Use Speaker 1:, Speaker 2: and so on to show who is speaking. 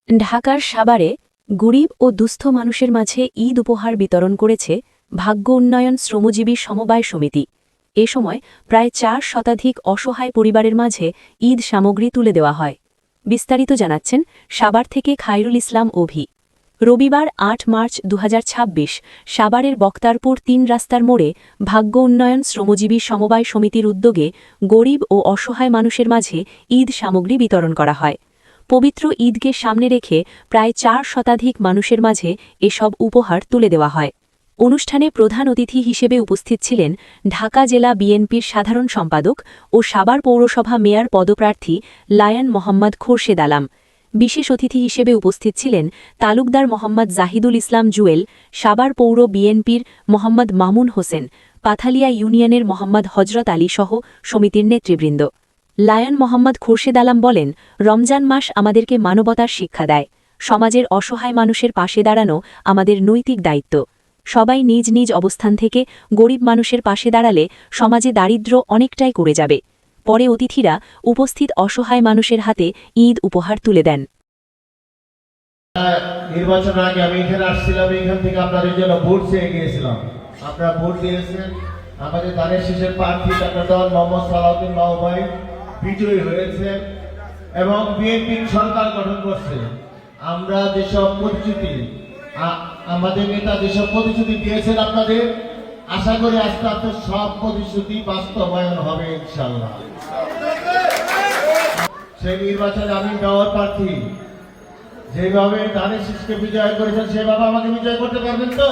Speaker 1: ঢাকার সাভারে গরিব ও দুস্থ মানুষের মাঝে ঈদ উপহার বিতরণ করেছে ভাগ্য উন্নয়ন শ্রমজীবী সমবায় সমিতি। এ সময় প্রায় ৪ শতাধিক অসহায় পরিবারের মাঝে ঈদ সামগ্রী তুলে দেওয়া হয়। বিস্তারিত জানাচ্ছেন সাভার থেকে খায়রুল ইসলাম অভি। রবিবার ৮ মার্চ ২০২৬ সাভারের বক্তারপুর ৩ রাস্তার মোড়ে ভাগ্য উন্নয়ন শ্রমজীবী সমবায় সমিতির উদ্যোগে গরিব ও অসহায় মানুষের মাঝে ঈদ সামগ্রী বিতরণ করা হয়। পবিত্র ঈদকে সামনে রেখে প্রায় ৪ শতাধিক মানুষের মাঝে এসব উপহার তুলে দেওয়া হয়। অনুষ্ঠানে প্রধান অতিথি হিসেবে উপস্থিত ছিলেন ঢাকা জেলা বিএনপির সাধারণ সম্পাদক ও সাভার পৌরসভা মেয়র পদপ্রার্থী লায়ন মোহাম্মদ খোরশেদ আলম। বিশেষ অতিথি হিসেবে উপস্থিত ছিলেন তালুকদার মোহাম্মদ জাহিদুল ইসলাম জুয়েল, সাভার পৌর বিএনপির মোহাম্মদ মামুন হোসেন, পাথালিয়া ইউনিয়নের মোহাম্মদ হজরত আলী সহ সমিতির নেতৃবৃন্দ। লায়ন মোহাম্মদ খোরশেদ আলম বলেন, রমজান মাস আমাদেরকে মানবতার শিক্ষা দেয়। সমাজের অসহায় মানুষের পাশে দাঁড়ানো আমাদের নৈতিক দায়িত্ব। সবাই নিজ নিজ অবস্থান থেকে গরিব মানুষের পাশে দাঁড়ালে সমাজে দারিদ্র্য অনেকটাই কমে যাবে। পরে অতিথিরা উপস্থিত অসহায় মানুষের হাতে ঈদ উপহার তুলে দেন।
Speaker 2: নির্বাচনের আগে আমি এখানে আসছিলাম, এখান থেকে আপনাদের জন্য ভোট চেয়ে গিয়েছিলাম। আপনারা ভোট দিয়েছেন। আমাদের ধানের শীষের প্রার্থী ডক্টর মোহাম্মদ সালাউদ্দিন বাবু ভাই বিজয়ী হয়েছে এবং বিএনপি সরকার গঠন করছে। আমরা যেসব প্রতিশ্রুতি, আমাদের নেতা যেসব প্রতিশ্রুতি দিয়েছেন আপনাদের, আশা করি আস্তে আস্তে সব প্রতিশ্রুতি বাস্তবায়ন হবে ইনশাআল্লাহ। সেই নির্বাচনে আমি মেয়র প্রার্থী, যেভাবে ধানের শীষকে বিজয় করেছেন সেভাবে আমাকে বিজয় করতে পারবেন তো?